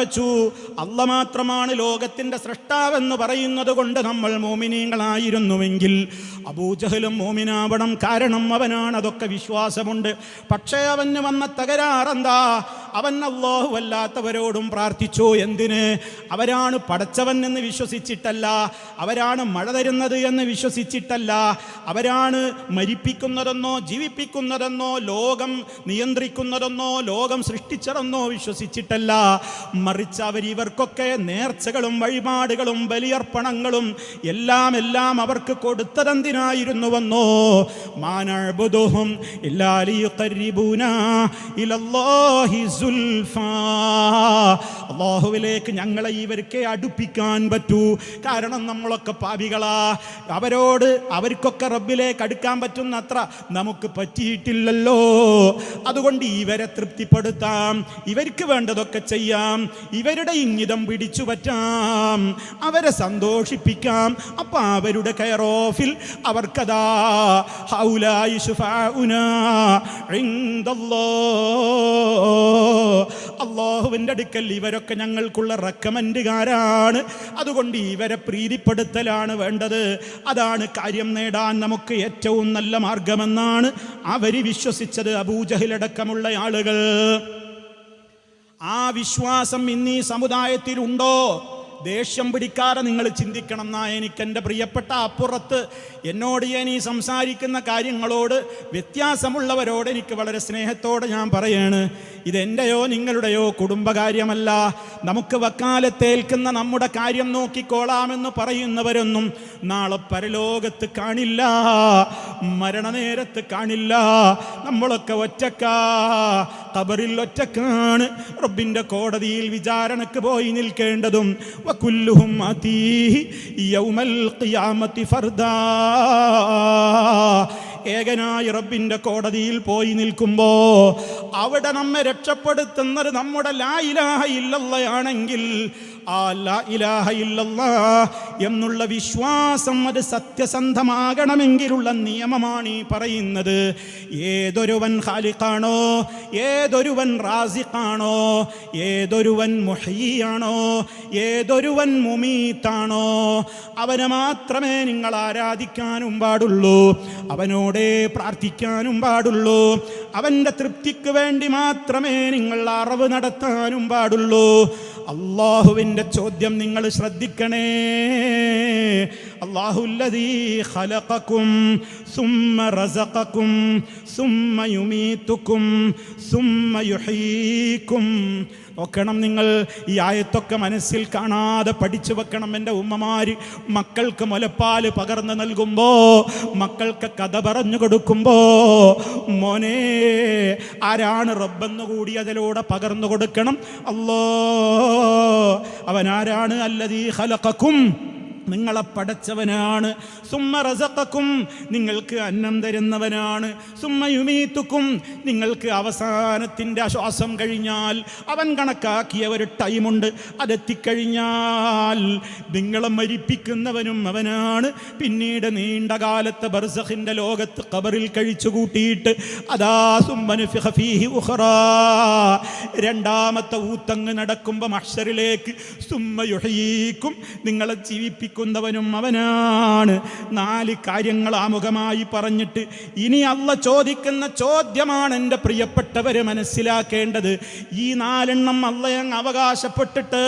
അല്ലാഹ് മാത്രമാണ് ലോകത്തിന്റെ സൃഷ്ടാവെന്ന് പറയുന്നത് കൊണ്ട് നമ്മൾ മോമിനീങ്ങളായിരുന്നുവെങ്കിൽ അബൂജഹലും മോമിനാവണം. കാരണം അവനാണ്, അതൊക്കെ വിശ്വാസമുണ്ട്. പക്ഷേ അവന് വന്ന തകരാറെന്താ? അവൻ അല്ലാഹു അല്ലാത്തവരോടും പ്രാർത്ഥിച്ചു. എന്തിന്? അവരാണ് പടച്ചവൻ എന്ന് വിശ്വസിച്ചിട്ടല്ല, അവരാണ് മഴ തരുന്നത് എന്ന് വിശ്വസിച്ചിട്ടല്ല, അവരാണ് മരിപ്പിക്കുന്നതെന്നോ ജീവിപ്പിക്കുന്നതെന്നോ ലോകം നിയന്ത്രിക്കുന്നതെന്നോ ലോകം സൃഷ്ടിച്ചതെന്നോ വിശ്വസിച്ചിട്ടല്ല. മറിച്ച് ഇവർക്കൊക്കെ നേർച്ചകളും വഴിപാടുകളും ബലിയർപ്പണങ്ങളും എല്ലാം അവർക്ക് കൊടുത്തതെന്തിനായിരുന്നുവെന്നോ? മാനഅ്ബുദുഹും ഇല്ലാ ലിയുഖർരിബൂനാ ഇലല്ലാഹി സുൽഫാ. അല്ലാഹുവിലേക്ക് ഞങ്ങളെ ഇവർക്കേ അടുപ്പിക്കാൻ പറ്റൂ. കാരണം നമ്മളൊക്കെ പാപികളാ. അവർക്കൊക്കെ റബ്ബിലേക്ക് അടുക്കാൻ പറ്റുന്ന അത്ര നമുക്ക് പറ്റിയിട്ടില്ലല്ലോ. അതുകൊണ്ട് ഇവരെ തൃപ്തിപ്പെടുത്താം, ഇവർക്ക് വേണ്ടതൊക്കെ ചെയ്യാം, ഇവരുടെ ഇംഗിതം പിടിച്ചു പറ്റാം, അവരെ സന്തോഷിപ്പിക്കാം. അപ്പൊ അവരുടെ കെയർ ഓഫിൽ അവർക്കതാ ഹൗലായി ശുഫാഉനാ ഇൻദല്ലാഹ്, അല്ലാഹുവിൻ്റെ അടുക്കൽ ഇവരൊക്കെ ഞങ്ങൾക്കുള്ള റെക്കമെൻഡുകാരാണ്. അതുകൊണ്ട് ഇവരെ പ്രീതിപ്പെടുത്തലാണ് വേണ്ടത്. അതാണ് കാര്യം നേടാൻ നമുക്ക് ഏറ്റവും നല്ല മാർഗമെന്നാണ് അവർ വിശ്വസിച്ചത്, അബൂജഹലടക്കമുള്ള ആളുകൾ. ആ വിശ്വാസം ഇന്നീ സമുദായത്തിലുണ്ടോ? ദേഷ്യം പിടിക്കാതെ നിങ്ങൾ ചിന്തിക്കണം. എന്നാ എനിക്കെൻ്റെ പ്രിയപ്പെട്ട അപ്പുറത്ത് എന്നോട് ഞാൻ ഈ സംസാരിക്കുന്ന കാര്യങ്ങളോട് വ്യത്യാസമുള്ളവരോട് എനിക്ക് വളരെ സ്നേഹത്തോടെ ഞാൻ പറയാണ്, ഇതെൻ്റെയോ നിങ്ങളുടെയോ കുടുംബകാര്യമല്ല. നമുക്ക് വക്കാലത്തേൽക്കുന്ന നമ്മുടെ കാര്യം നോക്കിക്കോളാമെന്ന് പറയുന്നവരൊന്നും നാളെ പരലോകത്ത് കാണില്ല, മരണനേരത്ത് കാണില്ല. നമ്മളൊക്കെ ഒറ്റക്കാ, ഖബറിൽ ഒറ്റക്കാണ്. റബ്ബിൻ്റെ കോടതിയിൽ വിചാരണക്ക് പോയി നിൽക്കേണ്ടതും വകുല്ലുഹും ആതീഹി യൗമൽ ഖിയാമത്തി ഫർദാ. ഏകനായ റബ്ബിൻ്റെ കോടതിയിൽ പോയി നിൽക്കുമ്പോൾ അവിടെ നമ്മെ രക്ഷപ്പെടുത്തുന്നത് നമ്മുടെ ലാ ഇലാഹ ഇല്ലല്ലാഹ് ആണെങ്കിൽ ആ ലാ ഇലാഹ ഇല്ലല്ലാഹ് എന്നുള്ള വിശ്വാസം അത് സത്യസന്ധമാകണമെങ്കിലുള്ള നിയമമാണ് ഈ പറയുന്നത്. ഏതൊരുവൻ ഖാലിഖാണോ, ഏതൊരുവൻ റാസിഖാണോ, ഏതൊരുവൻ മുഹ്യിയാണോ, ഏതൊരുവൻ മുമീത്താണോ, അവനെ മാത്രമേ നിങ്ങൾ ആരാധിക്കാനും പാടുള്ളൂ, അവനോടേ പ്രാർത്ഥിക്കാനും പാടുള്ളൂ, അവൻ്റെ തൃപ്തിക്ക് വേണ്ടി മാത്രമേ നിങ്ങൾ അറിവ് നടത്താനും പാടുള്ളൂ. അല്ലാഹുവിൻ്റെ ചോദ്യം നിങ്ങൾ ശ്രദ്ധിക്കണേ. അല്ലാഹുല്ലദീ ഖലഖകും സുമ്മ റസഖകും സുമ്മ യുമീതുകും സുമ്മ യുഹ്യീകും. നോക്കണം നിങ്ങൾ, ഈ ആയത്തൊക്കെ മനസ്സിൽ കാണാതെ പഠിച്ചു വെക്കണം. എൻ്റെ ഉമ്മമാര് മക്കൾക്ക് മുലപ്പാല് പകർന്നു നൽകുമ്പോൾ, മക്കൾക്ക് കഥ പറഞ്ഞു കൊടുക്കുമ്പോൾ, മോനെ ആരാണ് റബ്ബെന്ന് കൂടി അതിലൂടെ പകർന്നു കൊടുക്കണം. അവനാരാണ്? അല്ലദീ ഖലഖകും, നിങ്ങളെ പടച്ചവനാണ്. സുമ്മ റസഖകും, നിങ്ങൾക്ക് അന്നം തരുന്നവനാണ്. സുമ്മ യുമീതുകും, നിങ്ങൾക്ക് അവസാനത്തിൻ്റെ ശ്വാസം കഴിഞ്ഞാൽ അവൻ കണക്കാക്കിയ ഒരു ടൈമുണ്ട്, അതെത്തിക്കഴിഞ്ഞാൽ നിങ്ങളെ മരിപ്പിക്കുന്നവനും അവനാണ്. പിന്നീട് നീണ്ട കാലത്തെ ബർസഖിൻ്റെ ലോകത്ത് ഖബറിൽ കഴിച്ചു കൂട്ടിയിട്ട് അതാ സുമ്മ നുഫിഖ ഫീഹി ഉഖറാ, രണ്ടാമത്തെ ഊത്തങ്ങ് നടക്കുമ്പോൾ മഹ്ശറിലേക്ക് സുമ്മ യുഹ്യീകും, നിങ്ങളെ ജീവിപ്പിക്കും ുന്നവനും അവനാണ്. 4 കാര്യങ്ങൾ ആമുഖമായി പറഞ്ഞിട്ട് ഇനി അല്ലാഹ് ചോദിക്കുന്ന ചോദ്യമാണ് എൻ്റെ പ്രിയപ്പെട്ടവരെ മനസ്സിലാക്കേണ്ടത്. ഈ 4 അല്ലാഹ് അങ്ങ് അവകാശപ്പെട്ടിട്ട്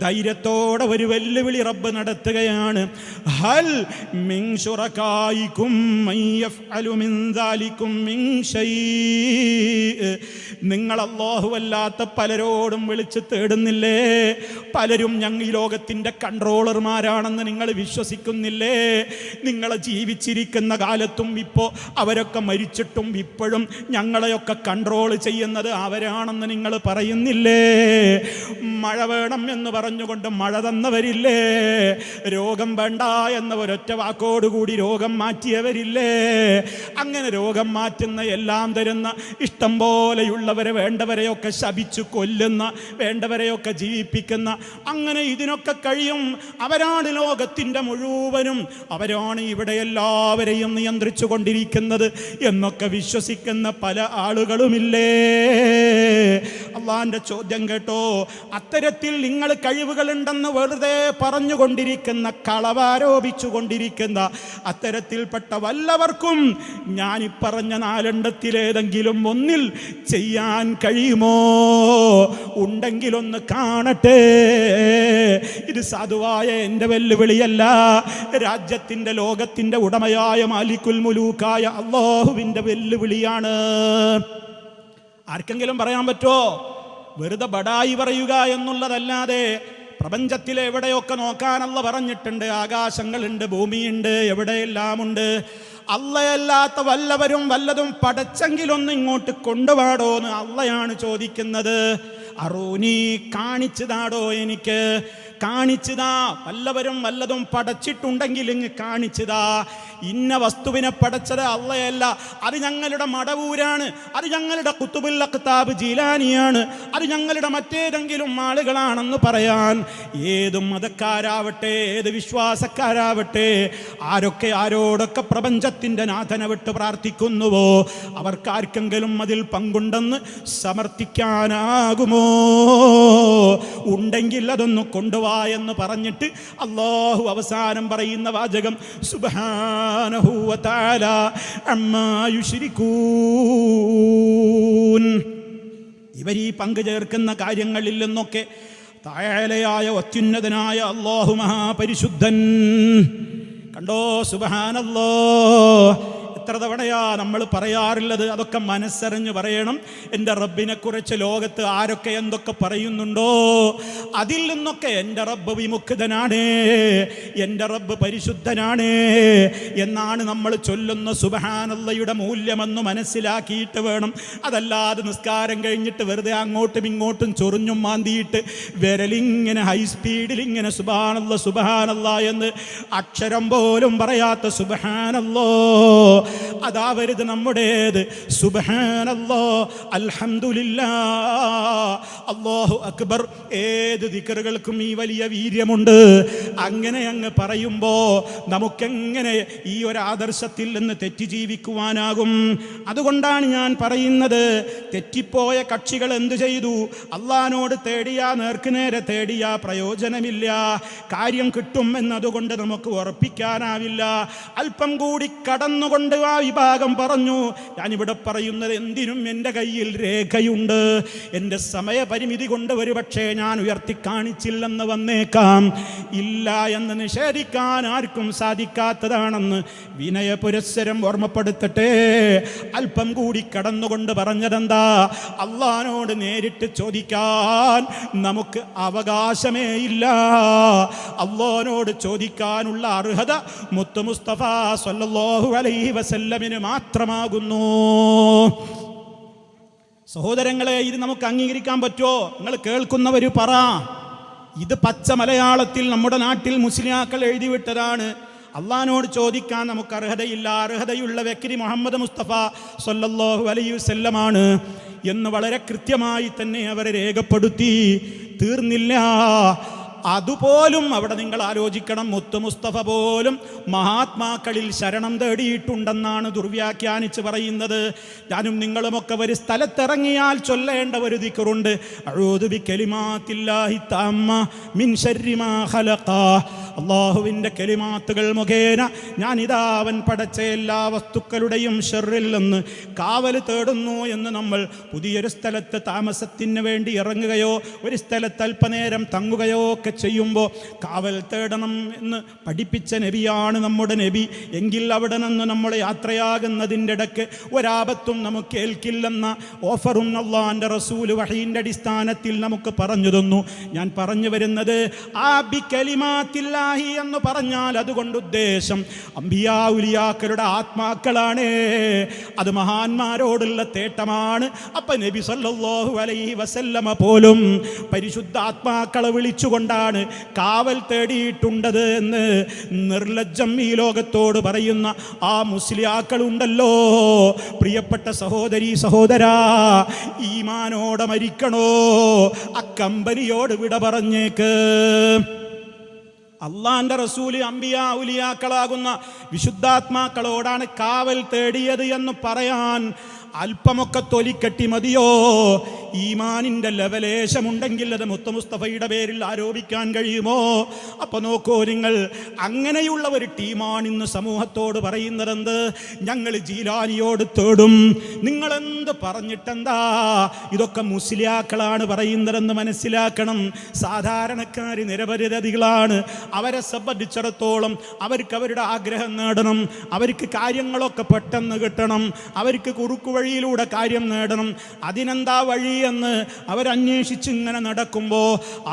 ധൈര്യത്തോടെ ഒരു വെല്ലുവിളി റബ്ബ് നടത്തുകയാണ്. ഹൽ മിൻ ശുറകായികും മൻ യഫ്അലു മിൻ ദാലികും മിൻ ശൈഇ. നിങ്ങൾ അല്ലാഹു അല്ലാത്ത പലരോടും വിളിച്ച് തേടുന്നില്ലേ? പലരും ഞങ്ങൾ ഈ ലോകത്തിൻ്റെ കൺട്രോളർമാരാണെന്ന് നിങ്ങൾ വിശ്വസിക്കുന്നില്ലേ? നിങ്ങളെ ജീവിച്ചിരിക്കുന്ന കാലത്തും ഇപ്പോൾ അവരൊക്കെ മരിച്ചിട്ടും ഇപ്പോഴും ഞങ്ങളെയൊക്കെ കൺട്രോൾ ചെയ്യുന്നത് അവരാണെന്ന് നിങ്ങൾ പറയുന്നില്ലേ? മഴ വേണം എന്ന് പറഞ്ഞുകൊണ്ട് മഴ തന്നവരില്ലേ? രോഗം വേണ്ട എന്ന ഒരൊറ്റ വാക്കോടുകൂടി രോഗം മാറ്റിയവരില്ലേ? അങ്ങനെ രോഗം മാറ്റുന്ന, എല്ലാം തരുന്ന, ഇഷ്ടം പോലെയുള്ളവരെ വേണ്ടവരെയൊക്കെ ശപിച്ചു കൊല്ലുന്ന, വേണ്ടവരെയൊക്കെ ജീവിപ്പിക്കുന്ന, അങ്ങനെ ഇതിനൊക്കെ കഴിയും. അവരാണ് ലോകത്തിൻ്റെ മുഴുവനും, അവരാണ് ഇവിടെ എല്ലാവരെയും നിയന്ത്രിച്ചു കൊണ്ടിരിക്കുന്നത് എന്നൊക്കെ വിശ്വസിക്കുന്ന പല ആളുകളുമില്ലേ? അള്ളാന്റെ ചോദ്യം കേട്ടോ. അത്തരത്തിൽ നിങ്ങൾ കഴിവുകളുണ്ടെന്ന് വെറുതെ പറഞ്ഞുകൊണ്ടിരിക്കുന്ന, കളവാരോപിച്ചു കൊണ്ടിരിക്കുന്ന അത്തരത്തിൽപ്പെട്ട വല്ലവർക്കും ഞാൻ ഈ പറഞ്ഞ നാലെണ്ണത്തിലേതെങ്കിലും ഒന്നിൽ ചെയ്യാൻ കഴിയുമോ? ഉണ്ടെങ്കിലൊന്ന് കാണട്ടെ. ഇത് സാധുവായ എൻ്റെ വെല്ലുവിളിയല്ല, രാജ്യത്തിൻ്റെ ലോകത്തിൻ്റെ ഉടമയായ മാലിക്കുൽ മുലൂക്കായ അല്ലാഹുവിൻ്റെ വെല്ലുവിളിയാണ്. ആർക്കെങ്കിലും പറയാൻ പറ്റുമോ? വെറുതെ ബടായി പറയുക എന്നുള്ളതല്ലാതെ പ്രപഞ്ചത്തിൽ എവിടെയൊക്കെ നോക്കാൻ അല്ലാഹ് പറഞ്ഞിട്ടുണ്ട്. ആകാശങ്ങളുണ്ട്, ഭൂമിയുണ്ട്, എവിടെയെല്ലാമുണ്ട്. അല്ലാഹയല്ലാത്ത വല്ലവരും വല്ലതും പടച്ചെങ്കിലൊന്ന് ഇങ്ങോട്ട് കൊണ്ടുപാടോന്ന് അള്ളയാണ് ചോദിക്കുന്നത്. അറൂനി, കാണിച്ചതാടോ, എനിക്ക് കാണിച്ചതാ. വല്ലവരും വല്ലതും പടച്ചിട്ടുണ്ടെങ്കിൽ ഇങ്ങ് കാണിച്ചതാ. ഇന്ന വസ്തുവിനെ പടച്ചത് അള്ളയല്ല, അത് ഞങ്ങളുടെ മടവൂരാണ്, അത് ഞങ്ങളുടെ ഖുതുബുൽ അഖ്താബ് ജീലാനിയാണ്, അത് ഞങ്ങളുടെ മറ്റേതെങ്കിലും ആളുകളാണെന്ന് പറയാൻ ഏത് മതക്കാരാവട്ടെ, ഏത് വിശ്വാസക്കാരാവട്ടെ, ആരൊക്കെ ആരോടൊക്കെ പ്രപഞ്ചത്തിൻ്റെ നാഥനെ വിട്ട് പ്രാർത്ഥിക്കുന്നുവോ അവർക്കാർക്കെങ്കിലും അതിൽ പങ്കുണ്ടെന്ന് സമർത്ഥിക്കാനാകുമോ? ഉണ്ടെങ്കിൽ അതൊന്ന് കൊണ്ടുവാ എന്ന് പറഞ്ഞിട്ട് അല്ലാഹു അവസാനം പറയുന്ന വാചകം സുബ്ഹാനഹു വ തആല അമ്മാ യുശ്രികൂൻ. ഇവരീ പങ്കു ചേർക്കുന്ന കാര്യങ്ങളിൽ നിന്നൊക്കെ താഴെയായ അത്യുന്നതനായ അല്ലാഹു മഹാപരിശുദ്ധൻ. കണ്ടോ, സുബ്ഹാനല്ലാഹ്. എത്ര തവണയാ നമ്മൾ പറയാറുള്ളത്? അതൊക്കെ മനസ്സറിഞ്ഞ് പറയണം. എൻ്റെ റബ്ബിനെ കുറിച്ച് ലോകത്ത് ആരൊക്കെ എന്തൊക്കെ പറയുന്നുണ്ടോ അതിൽ നിന്നൊക്കെ എൻ്റെ റബ്ബ് വിമുക്തനാണ്, എൻ്റെ റബ്ബ് പരിശുദ്ധനാണ് എന്നാണ് നമ്മൾ ചൊല്ലുന്ന സുബ്ഹാനല്ലാഹയുടെ മൂല്യമെന്ന് മനസ്സിലാക്കിയിട്ട് വേണം. അതല്ലാതെ നിസ്കാരം കഴിഞ്ഞിട്ട് വെറുതെ അങ്ങോട്ടും ഇങ്ങോട്ടും ചൊറിഞ്ഞും മാന്തിയിട്ട് വിരലിങ്ങനെ ഹൈ സ്പീഡിൽ ഇങ്ങനെ സുബ്ഹാനല്ലാഹ് സുബ്ഹാനല്ലാഹ് എന്ന് അക്ഷരം പോലും പറയാത്ത സുബ്ഹാനല്ലാഹ് അതാവരുത് നമ്മുടേത്. സുബ്ഹാനല്ലാഹ്, അൽഹംദുലില്ലാഹ്, അല്ലാഹു അക്ബർ. ഏത് ദിക്റുകൾക്കും ഈ വലിയ വീര്യമുണ്ട്. അങ്ങനെ അങ്ങ് പറയുമ്പോൾ നമുക്കെങ്ങനെ ഈ ഒരു ആദർശത്തിൽ നിന്ന് തെറ്റി ജീവിക്കുവാനാകും? അതുകൊണ്ടാണ് ഞാൻ പറയുന്നത്, തെറ്റിപ്പോയ കക്ഷികൾ എന്തു ചെയ്തു? അള്ളാഹിനോട് തേടിയാ, നേർക്കുനേരെ തേടിയാ പ്രയോജനമില്ല, കാര്യം കിട്ടും എന്നതുകൊണ്ട് നമുക്ക് ഉറപ്പിക്കാനാവില്ല. അല്പം കൂടി കടന്നുകൊണ്ട് ആ വിഭാഗം പറഞ്ഞു, ഞാനിവിടെ പറയുന്നത് എന്തിനും എൻ്റെ കയ്യിൽ രേഖയുണ്ട്, എൻ്റെ സമയപരിമിതി കൊണ്ട് ഒരുപക്ഷെ ഞാൻ ഉയർത്തി കാണിച്ചില്ലെന്ന് വന്നേക്കാം. ഇല്ല എന്ന് നിഷേധിക്കാൻ ആർക്കും സാധിക്കാത്തതാണെന്ന് വിനയപുരസ്സരം ഓർമ്മപ്പെടുത്തട്ടെ. അല്പം കൂടി കടന്നുകൊണ്ട് പറഞ്ഞതെന്താ? അള്ളാഹിനോട് നേരിട്ട് ചോദിക്കാൻ നമുക്ക് അവകാശമേ ഇല്ല. അള്ളാഹിനോട് ചോദിക്കാനുള്ള അർഹത മുത്ത് മുസ്തഫ സ്വല്ലല്ലാഹു അലൈഹി വസല്ലമിന് മാത്രമാകുന്നു. സഹോദരങ്ങളെ, ഇത് നമുക്ക് അംഗീകരിക്കാൻ പറ്റുമോ? നിങ്ങൾ കേൾക്കുന്നവർ പറ. ഇത് പച്ച മലയാളത്തിൽ നമ്മുടെ നാട്ടിൽ മുസ്ലിയാക്കൾ എഴുതിവിട്ടതാണ്. അള്ളാഹിനോട് ചോദിക്കാൻ നമുക്ക് അർഹതയില്ല, അർഹതയുള്ള വ്യക്തി മുഹമ്മദ് മുസ്തഫ സ്വല്ലല്ലാഹു അലൈഹി വസല്ലമാണ് എന്ന് വളരെ കൃത്യമായി തന്നെ അവർ രേഖപ്പെടുത്തി. തീർന്നില്ല. അതുപോലും അവിടെ നിങ്ങൾ ആലോചിക്കണം, മുത്ത് മുസ്തഫ പോലും മഹാത്മാക്കളിൽ ശരണം തേടിയിട്ടുണ്ടെന്നാണ് ദുർവ്യാഖ്യാനിച്ച് പറയുന്നത്. ഞാനും നിങ്ങളുമൊക്കെ ഒരു സ്ഥലത്തിറങ്ങിയാൽ ചൊല്ലേണ്ട ഒരു ദിക്റുണ്ട്, അഊദു ബികലിമാത്തില്ലാഹി തമ്മ മിൻ ശർരി മാ ഖലഖ. അല്ലാഹുവിൻ്റെ കലിമാത്തുകൾ മുഖേന ഞാനിതാ അവൻ പടച്ച എല്ലാ വസ്തുക്കളുടെയും ഷർറിൽ നിന്ന് കാവൽ തേടുന്നു എന്ന് നമ്മൾ പുതിയൊരു സ്ഥലത്ത് താമസത്തിന് വേണ്ടി ഇറങ്ങുകയോ ഒരു സ്ഥലത്ത് അല്പനേരം തങ്ങുകയോ ഒക്കെ ചെയ്യുമ്പോൾ കാവൽ തേടണം എന്ന് പഠിപ്പിച്ച നബിയാണ് നമ്മുടെ നബി. എങ്കിൽ അവിടെ നിന്ന് നമ്മൾ യാത്രയാകുന്നതിൻ്റെ ഇടയ്ക്ക് ഒരാപത്തും നമുക്ക് ഏൽക്കില്ലെന്ന ഓഫറും അല്ലാഹുവിൻ്റെ റസൂൽ വഹീൻ്റെ അടിസ്ഥാനത്തിൽ നമുക്ക് പറഞ്ഞു തന്നു. ഞാൻ പറഞ്ഞു വരുന്നത്, ആ ബി കലിമാത്തില്ലാഹി എന്ന് പറഞ്ഞാൽ അതുകൊണ്ട് ഉദ്ദേശം അംബിയാ ഉലിയാക്കളുടെ ആത്മാക്കളാണ്. അത് മഹാന്മാരോടുള്ള തേട്ടമാണ്. അപ്പം നബി സല്ലല്ലാഹു അലൈഹി വസല്ലമ പോലും പരിശുദ്ധ ആത്മാക്കളെ വിളിച്ചുകൊണ്ടാണ് കാവൽ തേടിയിട്ടുണ്ടത് എന്ന് നിർലജ്ജം ഈ ലോകത്തോട് പറയുന്ന ആ മുസ്ലിയാക്കളുണ്ടല്ലോ. പ്രിയപ്പെട്ട സഹോദരീ സഹോദരാ, ഈമാനോടെ മരിക്കണോ? ആ കമ്പനിയോട് വിട പറഞ്ഞേക്ക്. അള്ളാന്റെ റസൂല് അംബിയാ ഉലിയാക്കളാകുന്ന വിശുദ്ധാത്മാക്കളോടാണ് കാവൽ തേടിയത് എന്ന് പറയാൻ അല്പമൊക്കെ തൊലിക്കെട്ടി മതിയോ? ഈമാനിൻ്റെ ലവലേശമുണ്ടെങ്കിൽ അത് മുത്ത് മുസ്തഫയുടെ പേരിൽ ആരോപിക്കാൻ കഴിയുമോ? അപ്പോൾ നോക്കൂ നിങ്ങൾ, അങ്ങനെയുള്ള ഒരു ടീമാണ് ഇന്ന് സമൂഹത്തോട് പറയുന്നതെന്ത്? ഞങ്ങൾ ജീലാനിയോട് തേടും. നിങ്ങളെന്ത് പറഞ്ഞിട്ടെന്താ? ഇതൊക്കെ മുസ്ലിയാക്കളാണ് പറയുന്നതെന്ന് മനസ്സിലാക്കണം. സാധാരണക്കാർ നിരപരാധികളാണ്. അവരെ സംബന്ധിച്ചിടത്തോളം അവർക്ക് അവരുടെ ആഗ്രഹം നേടണം, അവർക്ക് കാര്യങ്ങളൊക്കെ പെട്ടെന്ന് കിട്ടണം, അവർക്ക് കുറുക്കു വഴിയിലൂടെ കാര്യം നേടണം. അതിനെന്താ വഴിയെന്ന് അവരന്വേഷിച്ച് ഇങ്ങനെ നടക്കുമ്പോൾ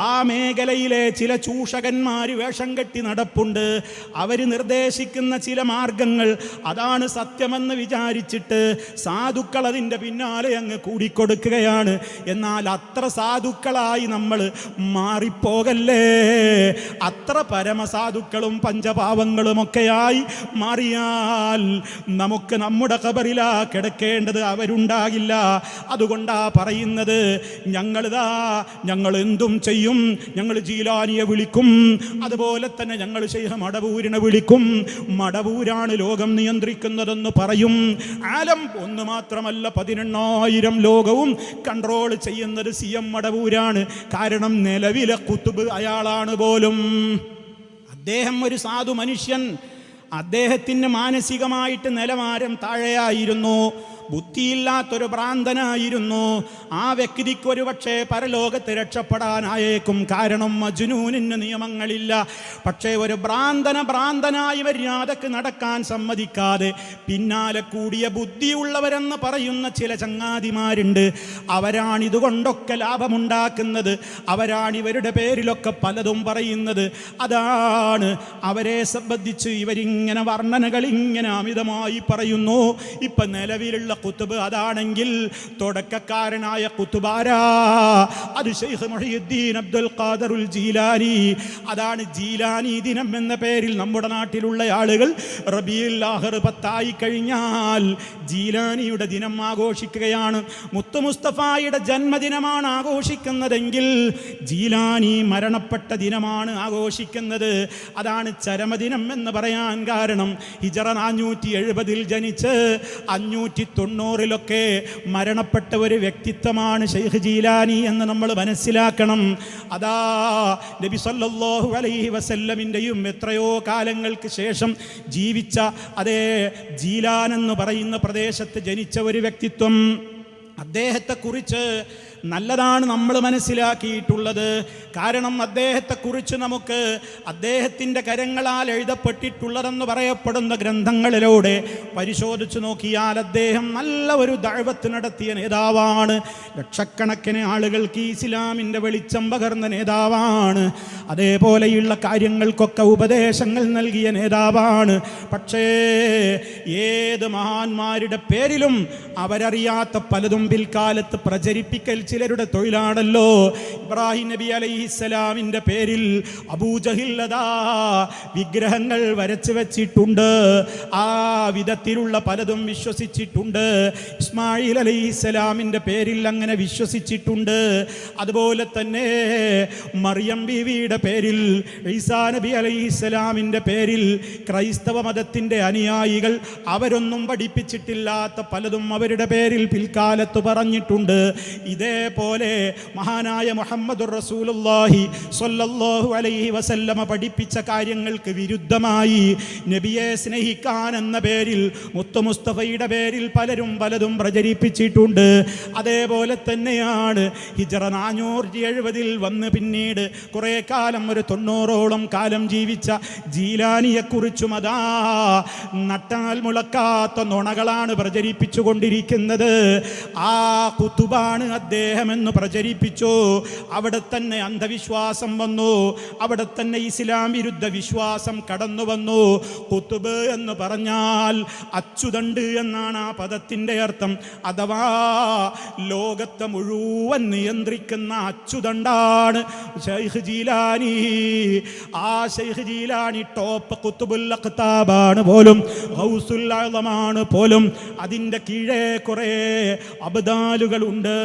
ആ മേഖലയിലെ ചില ചൂഷകന്മാർ വേഷം കെട്ടി നടപ്പുണ്ട്. അവർ നിർദ്ദേശിക്കുന്ന ചില മാർഗങ്ങൾ അതാണ് സത്യമെന്ന് വിചാരിച്ചിട്ട് സാധുക്കൾ അതിൻ്റെ പിന്നാലെ അങ്ങ് കൂടിക്കൊടുക്കുകയാണ്. എന്നാൽ അത്ര സാധുക്കളായി നമ്മൾ മാറിപ്പോകല്ലേ. അത്ര പരമസാധുക്കളും പഞ്ചപാവങ്ങളുമൊക്കെയായി മാറിയാൽ നമുക്ക് നമ്മുടെ ഖബറിലാ കിടക്കേണ്ടത്, അവരുണ്ടാകില്ല. അതുകൊണ്ടാ പറയുന്നത്, ഞങ്ങൾ എന്തും ചെയ്യും. ഞങ്ങൾ ജീലാനിയെ വിളിക്കും, അതുപോലെ തന്നെ ഞങ്ങൾ ശൈഖ് മടവൂരിനെ വിളിക്കും. മടവൂരാണ് ലോകം നിയന്ത്രിക്കുന്നതെന്ന് പറയും. ആലം ഒന്ന് മാത്രമല്ല, 18,000 ലോകവും കൺട്രോൾ ചെയ്യുന്നത് CM മടവൂരാണ്. കാരണം നിലവിലെ കുത്തുബ് അയാളാണ് പോലും. അദ്ദേഹം ഒരു സാധു മനുഷ്യൻ. അദ്ദേഹത്തിന് മാനസികമായിട്ട് നിലവാരം താഴെയായിരുന്നു, ബുദ്ധിയില്ലാത്തൊരു ഭ്രാന്തനായിരുന്നു. ആ വ്യക്തിക്ക് ഒരു പക്ഷേ പരലോകത്ത് രക്ഷപ്പെടാനായേക്കും. കാരണം മജ്നൂനിന് നിയമങ്ങളില്ല. പക്ഷേ ഒരു ഭ്രാന്തനായി മര്യാദക്ക് നടക്കാൻ സമ്മതിക്കാതെ പിന്നാലെ കൂടിയ ബുദ്ധിയുള്ളവരെന്ന് പറയുന്ന ചില ചങ്ങാതിമാരുണ്ട്. അവരാണിതുകൊണ്ടൊക്കെ ലാഭമുണ്ടാക്കുന്നത്. അവരാണിവരുടെ പേരിലൊക്കെ പലതും പറയുന്നത്. അതാണ് അവരെ സംബന്ധിച്ച് ഇവരിങ്ങനെ വർണ്ണനകൾ ഇങ്ങനെ അമിതമായി പറയുന്നു. ഇപ്പം നിലവിലുള്ള ഖുത്ബ് അതാണെങ്കിൽ തുടക്കക്കാരനായ ഖുത്ബാരാ, അത് ശൈഖ് മുഹയ്യിദ്ദീൻ അബ്ദുൽ ഖാദിറുൽ ജീലാനി. അതാണ് ജീലാനി ദിനം എന്ന പേരിൽ നമ്മുടെ നാട്ടിലുള്ള ആളുകൾ റബീഉൽ ആഖിർ 10 കഴിഞ്ഞാൽ ജീലാനിയുടെ ദിനം ആഘോഷിക്കുകയാണ്. മുത്ത് മുസ്തഫായുടെ ജന്മദിനമാണ് ആഘോഷിക്കുന്നതെങ്കിൽ ജീലാനി മരണപ്പെട്ട ദിനമാണ് ആഘോഷിക്കുന്നത്. അതാണ് ചരമദിനം എന്ന് പറയാൻ കാരണം. ഹിജറ 470 ജനിച്ച് 590 മരണപ്പെട്ട ഒരു വ്യക്തിത്വമാണ് ശൈഖ് ജീലാനി എന്ന് നമ്മൾ മനസ്സിലാക്കണം. അതാ നബി സല്ലല്ലാഹു അലൈഹി വസല്ലമിൻ്റെയും എത്രയോ കാലങ്ങൾക്ക് ശേഷം ജീവിച്ച അതേ ജീലാൻ എന്ന് പറയുന്ന പ്രദേശത്ത് ജനിച്ച ഒരു വ്യക്തിത്വം. അദ്ദേഹത്തെക്കുറിച്ച് നല്ലതാണ് നമ്മൾ മനസ്സിലാക്കിയിട്ടുള്ളത്. കാരണം അദ്ദേഹത്തെക്കുറിച്ച് നമുക്ക് അദ്ദേഹത്തിൻ്റെ കരങ്ങളാൽ എഴുതപ്പെട്ടിട്ടുള്ളതെന്ന് പറയപ്പെടുന്ന ഗ്രന്ഥങ്ങളിലൂടെ പരിശോധിച്ച് നോക്കിയാൽ അദ്ദേഹം നല്ല ഒരു ദഅവത്ത് നടത്തിയ നേതാവാണ്. ലക്ഷക്കണക്കിന് ആളുകൾക്ക് ഇസ്ലാമിൻ്റെ വെളിച്ചം പകർന്ന നേതാവാണ്. അതേപോലെയുള്ള കാര്യങ്ങൾക്കൊക്കെ ഉപദേശങ്ങൾ നൽകിയ നേതാവാണ്. പക്ഷേ ഏത് മഹാന്മാരുടെ പേരിലും അവരറിയാത്ത പലതും പിൽക്കാലത്ത് പ്രചരിപ്പിക്കൽ ചിലരുടെ തൊഴിലാണല്ലോ. ഇബ്രാഹിം നബി അലൈഹിസ്സലാമിൻ്റെ പേരിൽ അബൂജഹിൽ അതാ വിഗ്രഹങ്ങൾ വരച്ചു വെച്ചിട്ടുണ്ട്. ആ വിധത്തിലുള്ള പലതും വിശ്വസിച്ചിട്ടുണ്ട്. ഇസ്മായിൽ അലൈഹിസ്സലാമിൻ്റെ പേരിൽ അങ്ങനെ വിശ്വസിച്ചിട്ടുണ്ട്. അതുപോലെ തന്നെ മറിയം ബീവിയുടെ പേരിൽ, ഈസാ നബി അലൈഹിസ്സലാമിൻ്റെ പേരിൽ ക്രൈസ്തവ മതത്തിൻ്റെ അനുയായികൾ അവരൊന്നും പഠിപ്പിച്ചിട്ടില്ലാത്ത പലതും അവരുടെ പേരിൽ പിൽക്കാലത്ത് പറഞ്ഞിട്ടുണ്ട്. ഇതേപോലെ മഹാനായ മുഹമ്മദുർ റസൂലുള്ളാഹി സ്വല്ലല്ലാഹു അലൈഹി വസല്ലമ പഠിപ്പിച്ച കാര്യങ്ങൾക്ക് വിരുദ്ധമായി നബിയെ സ്നേഹിക്കാൻ എന്ന പേരിൽ മുത്ത് മുസ്തഫയുടെ പേരിൽ പലതും പ്രചരിപ്പിച്ചിട്ടുണ്ട്. അതേപോലെ തന്നെയാണ് ഹിജറ 470 വന്ന് പിന്നീട് കുറേ കാലം, ഒരു 90ഓളം കാലം ജീവിച്ച ജീലാനിയെക്കുറിച്ചും അതാ നട്ടാൽ മുളക്കാത്ത നുണകളാണ് പ്രചരിപ്പിച്ചു കൊണ്ടിരിക്കുന്നത്. ആ ഖുതുബാണ് അദ്ദേഹമെന്ന് പ്രചരിപ്പിച്ചു. അവിടെ തന്നെ അന്ധവിശ്വാസം വന്നു, അവിടെ തന്നെ ഇസ്ലാം വിരുദ്ധ വിശ്വാസം കടന്നു വന്നു. ഖുതുബ് എന്ന് പറഞ്ഞാൽ അച്ചുതണ്ട് എന്നാണ് ആ പദത്തിൻ്റെ അർത്ഥം. അഥവാ ലോകത്തെ മുഴുവൻ നിയന്ത്രിക്കുന്ന അച്ചുതണ്ടാണ് ശൈഖ് ജീലാനി ജീലാനി. ആ ശൈഖ് ജീലാനി ടോപ്പ് ഖുത്ബുൽ അഖ്താബാണ് പോലും, ഗൗസുൽ അഅ്ളമാണ് പോലും. അതിൻ്റെ കീഴേ കുറേ അബ്ദാലുകളുണ്ട്,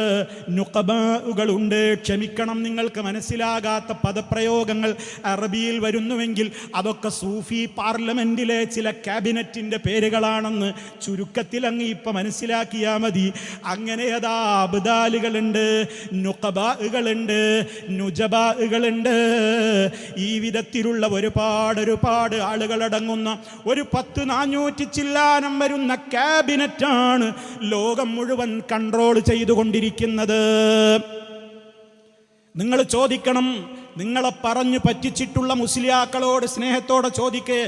നുഖബാഉകളുണ്ട്. ക്ഷമിക്കണം, നിങ്ങൾക്ക് മനസ്സിലാകാത്ത പദപ്രയോഗങ്ങൾ അറബിയിൽ വരുന്നുവെങ്കിൽ അതൊക്കെ സൂഫി പാർലമെന്റിലെ ചില ക്യാബിനറ്റിൻ്റെ പേരുകളാണെന്ന് ചുരുക്കത്തിൽ അങ്ങ് ഇപ്പം മനസ്സിലാക്കിയാൽ മതി. അങ്ങനെ അതാ അബ്ദാലുകളുണ്ട്, നുഖബാഉകളുണ്ട്, നുജബാഉകളുണ്ട്. ഈ വിധത്തിലുള്ള ഒരുപാട് ആളുകളടങ്ങുന്ന ഒരു 10-400 ചില്ലാനം വരുന്ന ക്യാബിനറ്റാണ് ലോകം മുഴുവൻ കൺട്രോൾ ചെയ്തുകൊണ്ടിരിക്കുന്നത്. നിങ്ങൾ ചോദിക്കണം, നിങ്ങളെ പറഞ്ഞു പറ്റിച്ചിട്ടുള്ള മുസ്ലിയാക്കളോട് സ്നേഹത്തോടെ ചോദിക്കേ,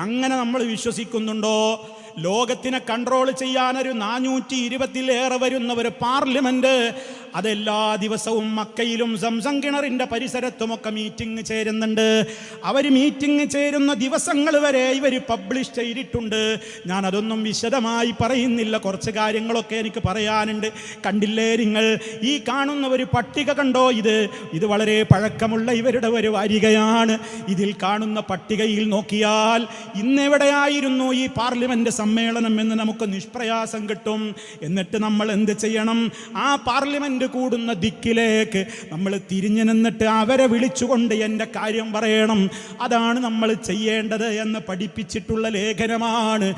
അങ്ങനെ നമ്മൾ വിശ്വസിക്കുന്നുണ്ടോ? ലോകത്തിനെ കൺട്രോൾ ചെയ്യാനൊരു 420-ലേറെ വരുന്ന ഒരു പാർലമെന്റ്, അതെല്ലാ ദിവസവും മക്കയിലും സംസം കിണറിൻ്റെ പരിസരത്തുമൊക്കെ മീറ്റിംഗ് ചേരുന്നുണ്ട്. അവർ മീറ്റിംഗ് ചേരുന്ന ദിവസങ്ങൾ വരെ ഇവർ പബ്ലിഷ് ചെയ്തിട്ടുണ്ട്. ഞാനതൊന്നും വിശദമായി പറയുന്നില്ല, കുറച്ച് കാര്യങ്ങളൊക്കെ എനിക്ക് പറയാനുണ്ട്. കണ്ടില്ലേ നിങ്ങൾ ഈ കാണുന്ന ഒരു പട്ടിക കണ്ടോ? ഇത് വളരെ പഴക്കമുള്ള ഇവരുടെ ഒരു വാരികയാണ്. ഇതിൽ കാണുന്ന പട്ടികയിൽ നോക്കിയാൽ ഇന്നെവിടെയായിരുന്നു ഈ പാർലമെന്റ് സമ്മേളനം എന്ന് നമുക്ക് നിഷ്പ്രയാസം കിട്ടും. എന്നിട്ട് നമ്മൾ എന്ത് ചെയ്യണം? ആ പാർലമെന്റ് കൂടുന്ന ദിക്കിലേക്ക് നമ്മൾ തിരിഞ്ഞു നിന്നിട്ട് അവരെ വിളിച്ചുകൊണ്ട് എൻ്റെ കാര്യം പറയണം. അതാണ് നമ്മൾ ചെയ്യേണ്ടത് എന്ന് പഠിപ്പിച്ചിട്ടുള്ള ലേഖനമാണ്.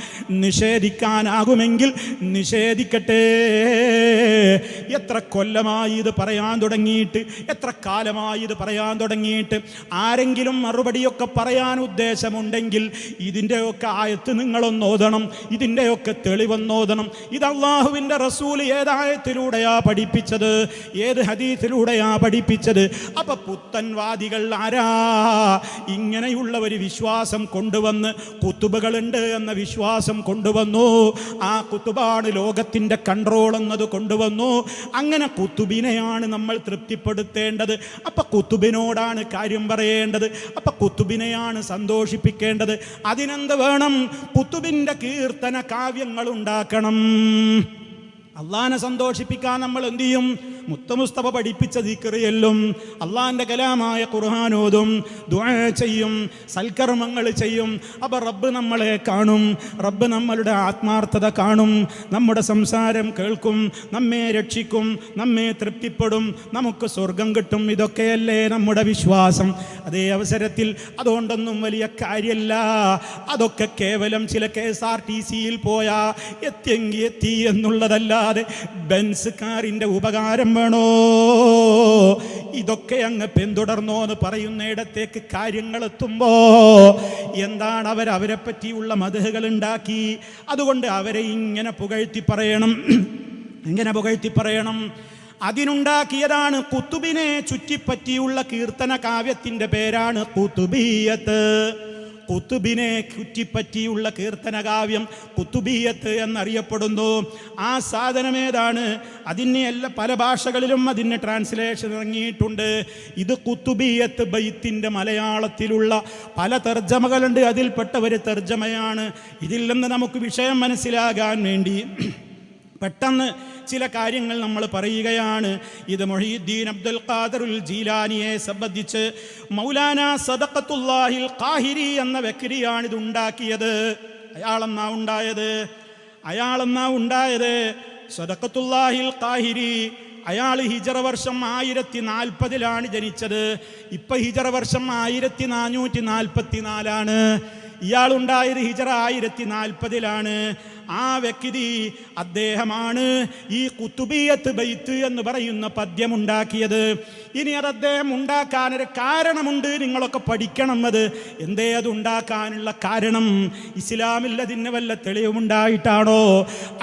നിഷേധിക്കാനാകുമെങ്കിൽ നിഷേധിക്കട്ടെ. എത്ര കൊല്ലമായി ഇത് പറയാൻ തുടങ്ങിയിട്ട്, എത്ര കാലമായി ഇത് പറയാൻ തുടങ്ങിയിട്ട്. ആരെങ്കിലും മറുപടിയൊക്കെ പറയാൻ ഉദ്ദേശമുണ്ടെങ്കിൽ ഇതിൻ്റെയൊക്കെ ആയത്ത് നിങ്ങളൊന്ന് ഓതണം, ഇതിൻ്റെയൊക്കെ തെളിവൊന്നോതണം. ഇത് അള്ളാഹുവിൻ്റെ റസൂൽ ഏതായത്തിലൂടെയാ പഠിപ്പിച്ചത്, ഏത് ഹദീസിലൂടെയാ പഠിപ്പിച്ചത്? അപ്പൊ പുത്തൻവാദികൾ ആരാ? ഇങ്ങനെയുള്ള ഒരു വിശ്വാസം കൊണ്ടുവന്ന്, കുത്തുബുകളുണ്ട് എന്ന വിശ്വാസം കൊണ്ടുവന്നു. ആ കുത്തുബാണ് ലോകത്തിൻ്റെ കൺട്രോൾ എന്നത് കൊണ്ടുവന്നു. അങ്ങനെ കുത്തുബിനെയാണ് നമ്മൾ തൃപ്തിപ്പെടുത്തേണ്ടത്. അപ്പൊ കുത്തുബിനോടാണ് കാര്യം പറയേണ്ടത്. അപ്പൊ കുത്തുബിനെയാണ് സന്തോഷിപ്പിക്കേണ്ടത്. അതിനെന്ത് വേണം? കുത്തുബിൻ്റെ കീർത്തന കാവ്യങ്ങൾ ഉണ്ടാക്കണം. അള്ളാനെ സന്തോഷിപ്പിക്കാൻ നമ്മൾ എന്ത് ചെയ്യും? മുത്തമുസ്തഫ പഠിപ്പിച്ച ദിക്റിയെല്ലും അള്ളാഹിൻ്റെ കലാമായ ഖുർആനോതും, ദുആ ചെയ്യും, സൽക്കർമ്മങ്ങൾ ചെയ്യും. അപ്പോൾ റബ്ബ് നമ്മളെ കാണും, റബ്ബ് നമ്മളുടെ ആത്മാർത്ഥത കാണും, നമ്മുടെ സംസാരം കേൾക്കും, നമ്മെ രക്ഷിക്കും, നമ്മെ തൃപ്തിപ്പെടും, നമുക്ക് സ്വർഗം കിട്ടും. ഇതൊക്കെയല്ലേ നമ്മുടെ വിശ്വാസം. അതേ അവസരത്തിൽ അതുകൊണ്ടൊന്നും വലിയ കാര്യമല്ല. അതൊക്കെ കേവലം ചില KSRTCയിൽ പോയാ എത്തിയെങ്കിൽ എത്തി എന്നുള്ളതല്ലാതെ ബെൻസ് കാറിൻ്റെ ഉപകാരം വേണോ? ഇതൊക്കെ അങ്ങ് പിന്തുടർന്നോ എന്ന് പറയുന്നിടത്തേക്ക് കാര്യങ്ങൾ എത്തുമ്പോ എന്താണ് അവരെ പറ്റിയുള്ള മദ്ഹുകൾ ഉണ്ടാക്കി. അതുകൊണ്ട് അവരെ ഇങ്ങനെ പുകഴ്ത്തി പറയണം, ഇങ്ങനെ പുകഴ്ത്തി പറയണം. അതിനുണ്ടാക്കിയതാണ് കുത്തുബിനെ ചുറ്റിപ്പറ്റിയുള്ള കീർത്തന കാവ്യത്തിൻ്റെ പേരാണ് കുത്തുബിയത്ത്. കുത്തുബിനെ ചുറ്റിപ്പറ്റിയുള്ള കീർത്തനകാവ്യം കുത്തുബിയത്ത് എന്നറിയപ്പെടുന്നു. ആ സാധനം ഏതാണ്? അതിന് പല ഭാഷകളിലും അതിന് ട്രാൻസ്ലേഷൻ ഇറങ്ങിയിട്ടുണ്ട്. ഇത് കുത്തുബിയത്ത് ബൈത്തിൻ്റെ മലയാളത്തിലുള്ള പല തർജ്ജമകളുണ്ട്. അതിൽപ്പെട്ട ഒരു തർജ്ജമയാണ്. ഇതിൽ നിന്ന് നമുക്ക് വിഷയം മനസ്സിലാകാൻ വേണ്ടി പെട്ടെന്ന് ചില കാര്യങ്ങൾ നമ്മൾ പറയുകയാണ്. ഇത് മുഹീദ്ദീൻ അബ്ദുൽ ഖാദിറുൽ ജീലാനിയെ സംബന്ധിച്ച് മൗലാന സദഖത്തുല്ലാഹിൽ ഖാഹിരി എന്ന വ്യക്തിയാണ് ഇത് ഉണ്ടാക്കിയത്. അയാളെന്നാ ഉണ്ടായത് സദഖത്തുല്ലാഹിൽ ഖാഹിരി. അയാൾ ഹിജറ വർഷം 1040 ജനിച്ചത്. ഇപ്പം ഹിജറ വർഷം 1444. ഇയാളുണ്ടായത് ഹിജറ 1040. ആ വ്യക്തി അദ്ദേഹമാണ് ഈ കുത്തുബിയത്ത് ബൈത്ത് എന്ന് പറയുന്ന പദ്യം ഉണ്ടാക്കിയത്. ഇനി അത് അദ്ദേഹം ഉണ്ടാക്കാനൊരു കാരണമുണ്ട്, നിങ്ങളൊക്കെ പഠിക്കണം. അത് എന്തേ അത് ഉണ്ടാക്കാനുള്ള കാരണം? ഇസ്ലാമിൽ അതിന് വല്ല തെളിവുണ്ടായിട്ടാണോ?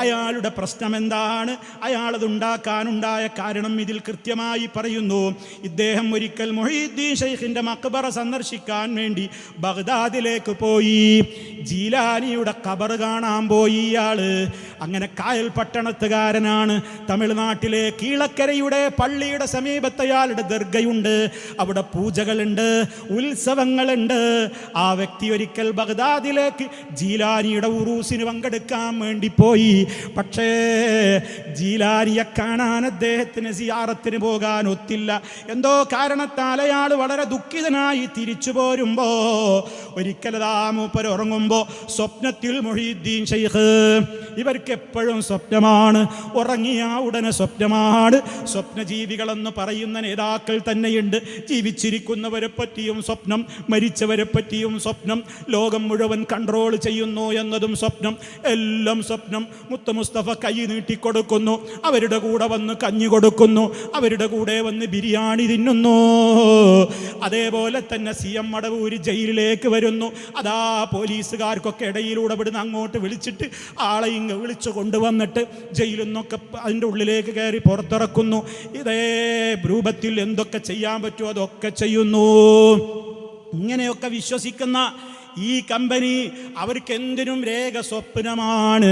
അയാളുടെ പ്രശ്നം എന്താണ്? അയാളത് ഉണ്ടാക്കാനുണ്ടായ കാരണം ഇതിൽ കൃത്യമായി പറയുന്നു. ഇദ്ദേഹം ഒരിക്കൽ മുഹീദ്ദീൻ ഷെയ്ഖിൻ്റെ മക്ബറ സന്ദർശിക്കാൻ വേണ്ടി ബഗ്ദാദിലേക്ക് പോയി. ജീലാനിയുടെ ഖബർ കാണാൻ പോയി ഇയാള്. അങ്ങനെ കായൽ പട്ടണത്തുകാരനാണ്. തമിഴ്നാട്ടിലെ കീഴക്കരയുടെ പള്ളിയുടെ സമീപത്ത് അയാളുടെ ദർഗയുണ്ട്. അവിടെ പൂജകളുണ്ട്, ഉത്സവങ്ങളുണ്ട്. ആ വ്യക്തി ഒരിക്കൽ ബഗ്ദാദിലേക്ക് ജീലാനിയുടെ ഉറൂസിന് പങ്കെടുക്കാൻ വേണ്ടി പോയി. പക്ഷേ ജീലാനിയെ കാണാൻ അദ്ദേഹത്തിന് സിയാറത്തിന് പോകാൻ ഒത്തില്ല. എന്തോ കാരണത്താൽ അയാൾ വളരെ ദുഃഖിതനായി തിരിച്ചു പോരുമ്പോ ഒരിക്കലതാ മൂപ്പർ ഉറങ്ങുമ്പോ സ്വപ്നത്തിൽ മുഹീദ്ദീൻ ശൈഖ്, ഇവർക്ക് എപ്പോഴും സ്വപ്നമാണ്, ഉറങ്ങിയ ഉടനെ സ്വപ്നമാണ്. സ്വപ്നജീവികളെന്ന് പറയുന്ന നേതാക്കൾ തന്നെയുണ്ട്. ജീവിച്ചിരിക്കുന്നവരെ പറ്റിയും സ്വപ്നം, മരിച്ചവരെ പറ്റിയും സ്വപ്നം, ലോകം മുഴുവൻ കൺട്രോൾ ചെയ്യുന്നു എന്നതും സ്വപ്നം, എല്ലാം സ്വപ്നം. മുത്ത് മുസ്തഫ കൈ നീട്ടിക്കൊടുക്കുന്നു, അവരുടെ കൂടെ വന്ന് കഞ്ഞി കൊടുക്കുന്നു, അവരുടെ കൂടെ വന്ന് ബിരിയാണി തിന്നുന്നു. അതേപോലെ തന്നെ CM മടവൂര് ജയിലിലേക്ക് വരുന്നു. അതാ പോലീസുകാർക്കൊക്കെ ഇടയിലൂടെ ഇവിടുന്ന് അങ്ങോട്ട് വിളിച്ചിട്ട് ആളെ ഇങ്ങ് വിളിച്ചു കൊണ്ടുവന്നിട്ട് ജയിലിൽ നിന്നൊക്കെ അതിൻ്റെ ഉള്ളിലേക്ക് കയറി പുറത്തിറക്കുന്നു. ഇതേ രൂപത്തിൽ എന്തൊക്കെ ചെയ്യാൻ പറ്റുമോ അതൊക്കെ ചെയ്യുന്നു. ഇങ്ങനെയൊക്കെ വിശ്വസിക്കുന്ന ഈ കമ്പനി അവർക്ക് എന്തിനും രേഖ സ്വപ്നമാണ്.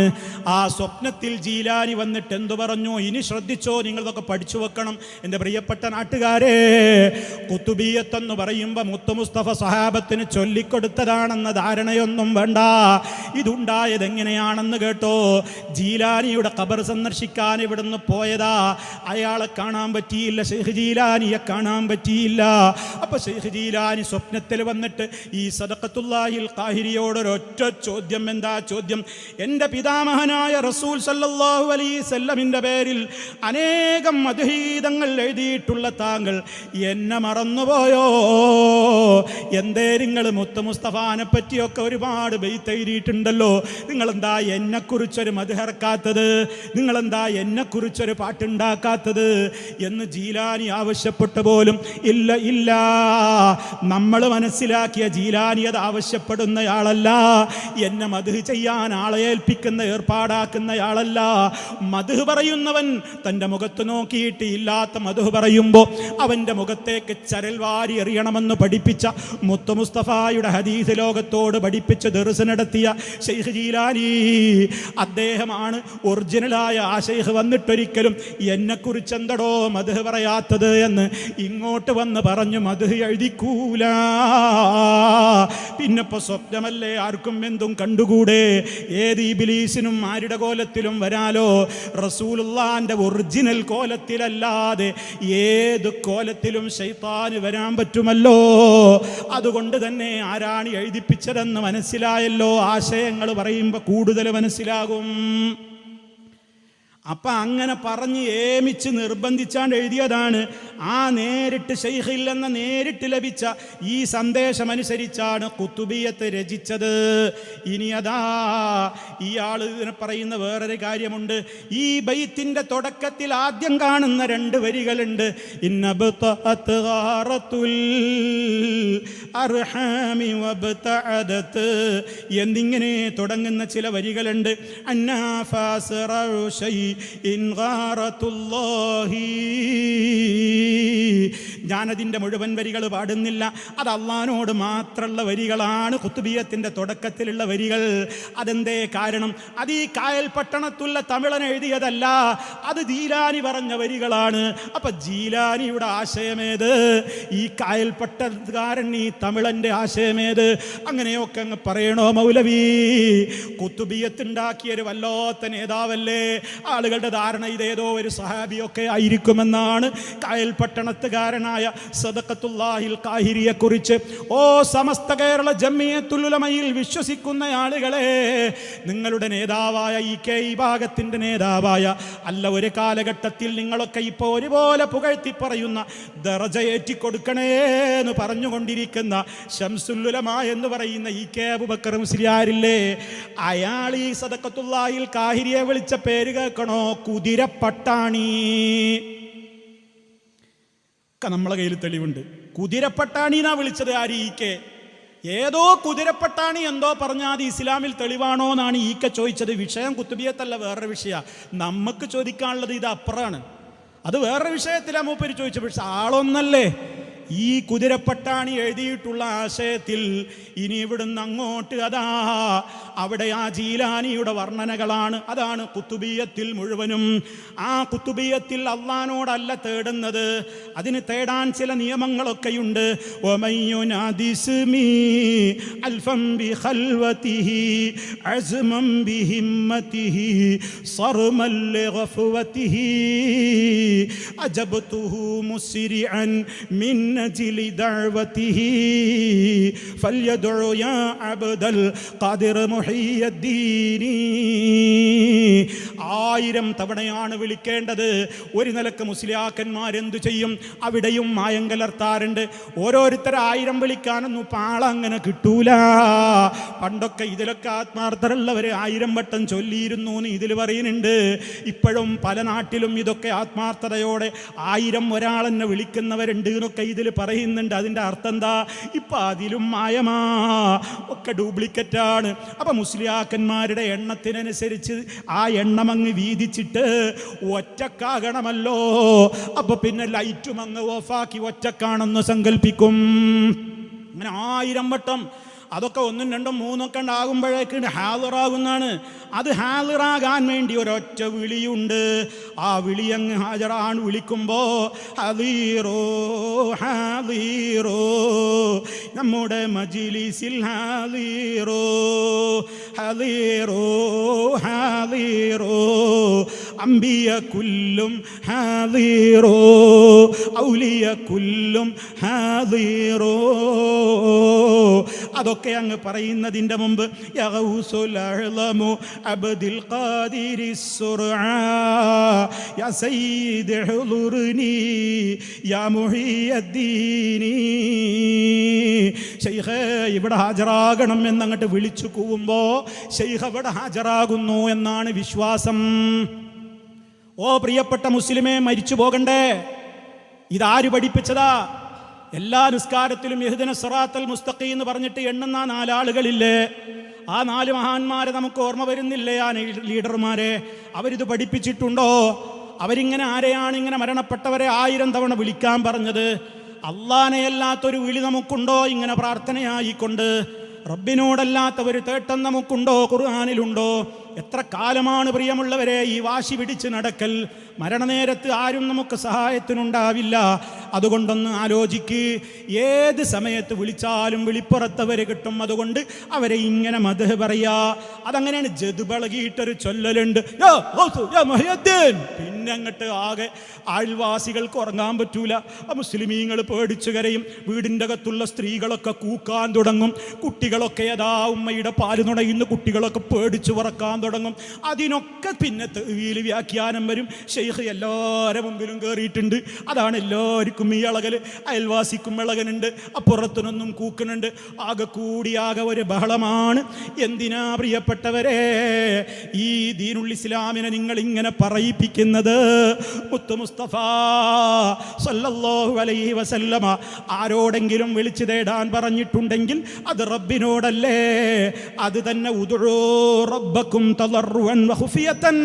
ആ സ്വപ്നത്തിൽ ജീലാനി വന്നിട്ട് എന്തു പറഞ്ഞു? ഇനി ശ്രദ്ധിച്ചോ, നിങ്ങളതൊക്കെ പഠിച്ചു വെക്കണം എൻ്റെ പ്രിയപ്പെട്ട നാട്ടുകാരെ. കുത്തുബിയത്തെന്ന് പറയുമ്പോൾ മുത്ത് മുസ്തഫ സഹാബത്തിന് ചൊല്ലിക്കൊടുത്തതാണെന്ന ധാരണയൊന്നും വേണ്ട. ഇതുണ്ടായത് എങ്ങനെയാണെന്ന് കേട്ടോ. ജീലാനിയുടെ ഖബർ സന്ദർശിക്കാൻ ഇവിടുന്ന് പോയതാ. അയാളെ കാണാൻ പറ്റിയില്ല, ഷെയ്ഖ് ജീലാനിയെ കാണാൻ പറ്റിയില്ല. അപ്പൊ ഷെയ്ഖ് ജീലാനി സ്വപ്നത്തിൽ വന്നിട്ട് ഈ സദഖത്തുല്ലാഹി ഖാഹിരിയോടൊരൊറ്റ ചോദ്യം. എന്താ ചോദ്യം? എൻ്റെ പിതാമഹനായ റസൂൽ സല്ലല്ലാഹു അലൈഹി വസല്ലമിൻ്റെ പേരിൽ അനേകം മദ്ഹീതങ്ങൾ എഴുതിയിട്ടുള്ള താങ്കൾ എന്നെ മറന്നുപോയോ? എന്തേ നിങ്ങൾ മുത്ത് മുസ്തഫാനെ പറ്റിയൊക്കെ ഒരുപാട് ബൈത്ത് എഴുതിയിട്ടുണ്ടല്ലോ, നിങ്ങളെന്താ എന്നെക്കുറിച്ചൊരു മദ്ഹറക്കാത്തത്? നിങ്ങളെന്താ എന്നെക്കുറിച്ചൊരു പാട്ടുണ്ടാക്കാത്തത് എന്ന് ജീലാനി ആവശ്യപ്പെട്ടു പോലും ഇല്ല. ഇല്ല, നമ്മൾ മനസ്സിലാക്കിയ ജീലാനി അത് ആവശ്യപ്പെടുന്നയാളല്ല. എന്നെ മദ്ഹ് ചെയ്യാൻ ആളെ ഏൽപ്പിക്കുന്ന ഏർപ്പാടാക്കുന്നയാളല്ല. മദ്ഹ് പറയുന്നവൻ തൻ്റെ മുഖത്ത് നോക്കിയിട്ട് ഇല്ലാത്ത മദ്ഹ് പറയുമ്പോൾ അവൻ്റെ മുഖത്തേക്ക് ചരൽ വാരി എറിയണമെന്ന് പഠിപ്പിച്ച മുത്ത് മുസ്തഫായുടെ ഹദീസ് ലോകത്തോട് പഠിപ്പിച്ച് ദർസ് നടത്തിയ ഷെയ്ഖ് ജീലാനി അദ്ദേഹമാണ് ഒറിജിനലായ ആ ഷെയ്ഖ്. വന്നിട്ടൊരിക്കലും എന്നെക്കുറിച്ച് എന്തടോ മദ്ഹ് പറയാത്തത് എന്ന് ഇങ്ങോട്ട് വന്ന് പറഞ്ഞു മദ്ഹ് എഴുതിക്കൂല. പിന്നിപ്പോൾ സ്വപ്നമല്ലേ, ആർക്കും എന്തും കണ്ടുകൂടെ? ഏത് ഇബ്ലീസിനും ആരുടെ കോലത്തിലും വരാലോ. റസൂലുള്ളാന്റെ ഒറിജിനൽ കോലത്തിലല്ലാതെ ഏത് കോലത്തിലും ശൈത്താന് വരാൻ പറ്റുമല്ലോ. അതുകൊണ്ട് തന്നെ ആരാണ് എഴുതിപ്പിച്ചതെന്ന് മനസ്സിലായല്ലോ. ആശയങ്ങൾ പറയുമ്പോൾ കൂടുതൽ മനസ്സിലാകും. അപ്പം അങ്ങനെ പറഞ്ഞ് ഏമിച്ച് നിർബന്ധിച്ചാണ്ട് എഴുതിയതാണ്. ആ നേരിട്ട് ശൈഖിൽ നിന്ന് നേരിട്ട് ലഭിച്ച ഈ സന്ദേശമനുസരിച്ചാണ് കുത്തുബിയത്ത് രചിച്ചത്. ഇനി അതാ ഇയാൾ ഇതിനെ പറയുന്ന വേറൊരു കാര്യമുണ്ട്. ഈ ബൈത്തിൻ്റെ തുടക്കത്തിൽ ആദ്യം കാണുന്ന 2 വരികളുണ്ട്. എന്നിങ്ങനെ തുടങ്ങുന്ന ചില വരികളുണ്ട്. ഞാനതിൻ്റെ മുഴുവൻ വരികൾ പാടുന്നില്ല. അത് അള്ളാനോട് മാത്രമുള്ള വരികളാണ്. ഖുത്ബിയത്തിൻ്റെ തുടക്കത്തിലുള്ള വരികൾ. അതെന്തേ കാരണം? അത് ഈ കായൽ പട്ടണത്തുള്ള തമിഴൻ എഴുതിയതല്ല, അത് ജീലാനി പറഞ്ഞ വരികളാണ്. അപ്പൊ ജീലാനിയുടെ ആശയമേത്? ഈ കായൽ പട്ടണക്കാരൻ ഈ തമിഴൻ്റെ ആശയമേത്? അങ്ങനെയൊക്കെ അങ്ങ് പറയണോ മൗലവി? ഖുത്ബിയത്തുണ്ടാക്കിയൊരു വല്ലാത്ത നേതാവല്ലേ. ആളുകളുടെ ധാരണ ഇതേതോ ഒരു സഹാബിയൊക്കെ ആയിരിക്കുമെന്നാണ്. കായൽ പട്ടണത്തുകാരനായ സദഖത്തുല്ലാഹിൽ ഖാഹിരിയെ കുറിച്ച് ഓ സമസ്ത കേരള ജമിയത്തുൽ ഉലമയിൽ വിശ്വസിക്കുന്ന ആളുകളെ, നിങ്ങളുടെ നേതാവായ ഈ ഭാഗത്തിൻ്റെ നേതാവായ അല്ല ഒരു കാലഘട്ടത്തിൽ നിങ്ങളൊക്കെ ഇപ്പോൾ ഒരുപോലെ പുകഴ്ത്തി പറയുന്ന ദറജ ഏറ്റിക്കൊടുക്കണേ എന്ന് പറഞ്ഞുകൊണ്ടിരിക്കുന്ന ശംസുൽ ഉലമ എന്ന് പറയുന്ന അബൂബക്കർ മുസ്ലിയാരില്ലേ, അയാൾ ഈ സദഖത്തുല്ലാഹിൽ ഖാഹിരിയെ വിളിച്ച പേര് കേൾക്കണോ? കുതിരപ്പട്ടാണി. നമ്മളെ കയ്യിൽ തെളിവുണ്ട്. കുതിരപ്പട്ടാണി എന്നാ വിളിച്ചത്. ആര്? ഈക്കെ. ഏതോ കുതിരപ്പട്ടാണി എന്തോ പറഞ്ഞാൽ അത് ഇസ്ലാമിൽ തെളിവാണോ എന്നാണ് ഈക്കെ ചോദിച്ചത്. വിഷയം കുത്തുബിയത്തല്ല, വേറൊരു വിഷയമാണ്. നമുക്ക് ചോദിക്കാനുള്ളത് ഇത് അപ്പുറമാണ്. അത് വേറൊരു വിഷയത്തിലാണ് മൂപ്പര് ചോദിച്ചത്. പക്ഷെ ആളൊന്നല്ലേ. ഈ കുതിരപ്പട്ടാണി എഴുതിയിട്ടുള്ള ആശയത്തിൽ ഇനി ഇവിടുന്ന് അങ്ങോട്ട് അതാ അവിടെ ആ ജീലാനിയുടെ വർണ്ണനകളാണ്. അതാണ് കുത്തുബിയത്തിൽ മുഴുവനും. ആ കുത്തുബിയത്തിൽ അള്ളാനോടല്ല തേടുന്നത്, അതിന് തേടാൻ ചില നിയമങ്ങളൊക്കെയുണ്ട്. ആയിരം തവണയാണ് വിളിക്കേണ്ടത്. ഒരു നിലക്ക് മുസ്ലിയാക്കന്മാരെന്തു ചെയ്യും? അവിടെയും മായം കലർത്താറുണ്ട്. ഓരോരുത്തർ 1000 വിളിക്കാനൊന്നും പാളങ്ങനെ കിട്ടൂല. പണ്ടൊക്കെ ഇതിലൊക്കെ ആത്മാർത്ഥരുള്ളവർ 1000 വട്ടം ചൊല്ലിയിരുന്നു എന്ന് ഇതിൽ പറയുന്നുണ്ട്. ഇപ്പോഴും പല നാട്ടിലും ഇതൊക്കെ ആത്മാർത്ഥതയോടെ 1000 ഒരാളെന്നെ വിളിക്കുന്നവരുണ്ട് എന്നൊക്കെ ഇതിൽ പറയുന്നുണ്ട്. അതിൻ്റെ അർത്ഥം എന്താ? ഇപ്പം അതിലും മായമാ, ഒക്കെ ഡ്യൂപ്ലിക്കറ്റാണ്. അപ്പം മുസ്ലിയാക്കന്മാരുടെ എണ്ണത്തിനനുസരിച്ച് ആ എണ്ണം അങ്ങ് വീതിച്ചിട്ട് ഒറ്റക്കാകണമല്ലോ. അപ്പൊ പിന്നെ ലൈറ്റും അങ്ങ് ഓഫാക്കി ഒറ്റക്കാണെന്ന് സങ്കല്പിക്കും. അങ്ങനെ 1000 വട്ടം, അതൊക്കെ 1, 2, 3 ഒക്കെ ഉണ്ടാകുമ്പോഴേക്ക് ഹാജറാകുന്നതാണ്. അത് ഹാജറാകാൻ വേണ്ടി ഒരൊറ്റ വിളിയുണ്ട്. ആ വിളി അങ്ങ് ഹാജറാണ്. വിളിക്കുമ്പോൾ ഹദീറോ ഹദീറോ, നമ്മുടെ മജ്ലിസിൽ ഹദീറോ ഹദീറോ ഹദീറോ, അംബിയ കുല്ലും ഹദീറോ ഔലിയ കുല്ലും ഹദീറോ. അതൊക്കെ അങ്ങ് പറയുന്നതിൻ്റെ മുമ്പ് യഗൗസുൽ അഅ്ലമു അബ്ദുൽ ഖാദിരി സുർആ യാ സയ്യിദി ഹുദുർനി യാ മുഹിയദ്ദീനി, ശൈഖേ ഇവിടെ ഹാജരാകണം എന്നങ്ങോട്ട് വിളിച്ചു കൂവുമ്പോൾ ശൈഖ് അവിടെ ഹാജരാകുന്നു എന്നാണ് വിശ്വാസം. ഓ പ്രിയപ്പെട്ട മുസ്ലിമേ, മരിച്ചു പോകണ്ടേ? ഇതാര് പഠിപ്പിച്ചതാ? എല്ലാ നിസ്കാരത്തിലും ഇഹ്ദിന സിറാത്തൽ മുസ്തഖീം എന്ന് പറഞ്ഞിട്ട് എണ്ണുന്ന 4 ആളുകളില്ലേ? ആ 4 മഹാന്മാരെ നമുക്ക് ഓർമ്മ വരുന്നില്ലേ? ആ ലീഡർമാരെ അവരിത് പഠിപ്പിച്ചിട്ടുണ്ടോ? അവരിങ്ങനെ ആരെയാണ് ഇങ്ങനെ മരണപ്പെട്ടവരെ 1000 തവണ വിളിക്കാൻ പറഞ്ഞത്? അള്ളാനെയല്ലാത്തൊരു വിളി നമുക്കുണ്ടോ ഇങ്ങനെ പ്രാർത്ഥനയായിക്കൊണ്ട്? റബ്ബിനോടല്ലാത്ത ഒരു തേട്ടം നമുക്കുണ്ടോ? ഖുർആനിലുണ്ടോ? എത്ര കാലമാണ് പ്രിയമുള്ളവരെ ഈ വാശി പിടിച്ച് നടക്കൽ? മരണനേരത്ത് ആരും നമുക്ക് സഹായത്തിനുണ്ടാവില്ല. അതുകൊണ്ടൊന്ന് ആലോചിക്ക്. ഏത് സമയത്ത് വിളിച്ചാലും വിളിപ്പുറത്തവര് കിട്ടും. അതുകൊണ്ട് അവരെ ഇങ്ങനെ മദ്ഹ് പറയാ. അതങ്ങനെയാണ്. ജദ്ബളകിയിട്ടൊരു ചൊല്ലലുണ്ട്, പിന്നെ അങ്ങോട്ട് ആകെ അയൽവാസികൾക്ക് ഉറങ്ങാൻ പറ്റൂല. മുസ്ലിമീങ്ങൾ പേടിച്ചു കരയും. വീടിൻ്റെ അകത്തുള്ള സ്ത്രീകളൊക്കെ കൂക്കാൻ തുടങ്ങും. കുട്ടികളൊക്കെ അതാ ഉമ്മയുടെ പാല് നുണയുന്ന കുട്ടികളൊക്കെ പേടിച്ചു ഉറക്കാൻ തുടങ്ങും. അതിനൊക്കെ പിന്നെ തഅ്വീൽ വ്യാഖ്യാനം വരും. ഷെയ്ഖ് എല്ലാവരുടെ മുമ്പിലും കയറിയിട്ടുണ്ട്. അതാണ് എല്ലാവർക്കും ഈ ഇളകൽ. അയൽവാസിക്കും ഇളകനുണ്ട്, അപ്പുറത്തിനൊന്നും കൂക്കുന്നുണ്ട്. ആകെ കൂടിയാകെ ഒരു ബഹളമാണ്. എന്തിനാ പ്രിയപ്പെട്ടവരെ ഈ ദീനുൽ ഇസ്ലാമിനെ നിങ്ങൾ ഇങ്ങനെ പറയിപ്പിക്കുന്നത്? മുത്തു മുസ്തഫ സല്ലല്ലാഹു അലൈഹി വസല്ലമ ആരോടെങ്കിലും വിളിച്ചു തേടാൻ പറഞ്ഞിട്ടുണ്ടെങ്കിൽ അത് റബ്ബിനോടല്ലേ? അത് തന്നെ ഉദുഉ റബ്ബക്കും തളർറുൻ വഖുഫിയതൻ,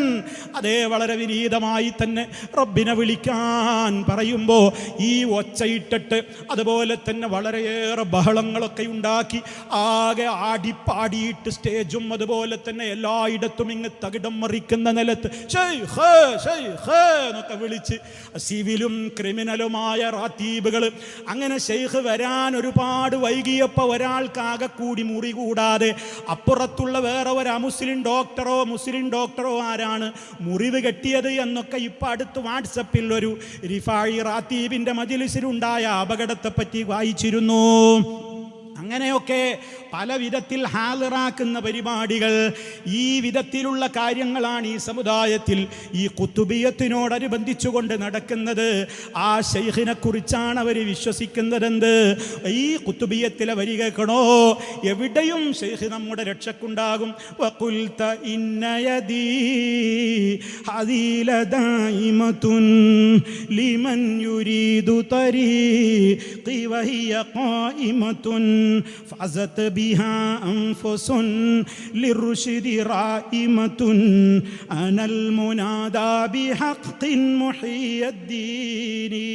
അതേ വളരെ വിനീതമായി തന്നെ റബ്ബിനെ വിളിക്കാൻ പറയുമ്പോൾ ഈ ഒച്ചയിട്ടിട്ട് അതുപോലെ തന്നെ വളരെയേറെ ബഹളങ്ങളൊക്കെ ഉണ്ടാക്കി ആകെ ആടിപ്പാടിയിട്ട് സ്റ്റേജും അതുപോലെ തന്നെ എല്ലായിടത്തും ഇങ്ങ് തകിടം മറിക്കുന്ന നിലത്ത് ഷെയ്ഖ് ഷെയ്ഖ് എന്നൊക്കെ വിളിച്ച് സിവിലും ക്രിമിനലുമായ റാത്തീബുകൾ. അങ്ങനെ ഷെയ്ഖ് വരാൻ ഒരുപാട് വൈകിയപ്പോൾ ഒരാൾക്കാകെ കൂടി മുറി കൂടാതെ അപ്പുറത്തുള്ള വേറെ ഒരു മുസ്ലിം ഡോക്ടറോ ആരാണ് മുറിവ് കെട്ടിയത് എന്നൊക്കെ ഇപ്പം അടുത്ത് വാട്സപ്പിൽ ഒരു റിഫായി റാത്തീബിൻ്റെ മജ്‌ലിസിലുണ്ടായ അപകടത്തെപ്പറ്റി വായിച്ചിരുന്നു. അങ്ങനെയൊക്കെ പല വിധത്തിൽ ഹാളിറാക്കുന്ന പരിപാടികൾ, ഈ വിധത്തിലുള്ള കാര്യങ്ങളാണ് ഈ സമുദായത്തിൽ ഈ കുത്തുബിയത്തിനോടനുബന്ധിച്ചുകൊണ്ട് നടക്കുന്നത്. ആ ശൈഖിനെ കുറിച്ചാണ് അവർ വിശ്വസിക്കുന്നതെന്ത്? ഈ കുത്തുബിയത്തിലെ വരി കേൾക്കണോ? എവിടെയും ശൈഖ് നമ്മുടെ രക്ഷക്കുണ്ടാകും. വഖുൽത ഇന്നയദീ ഹദീല ദായിമതുൻ ലിമൻ യുരീദു തരീഖി വഹിയ ഖായിമതുൻ ഫഅസത ബിഹാ അൻഫുസുൻ ലിർശിദി റായിമതുൻ അനൽ മുനാദാ ബിഹഖ്ഖിൻ മുഹിയദ്ദീനി.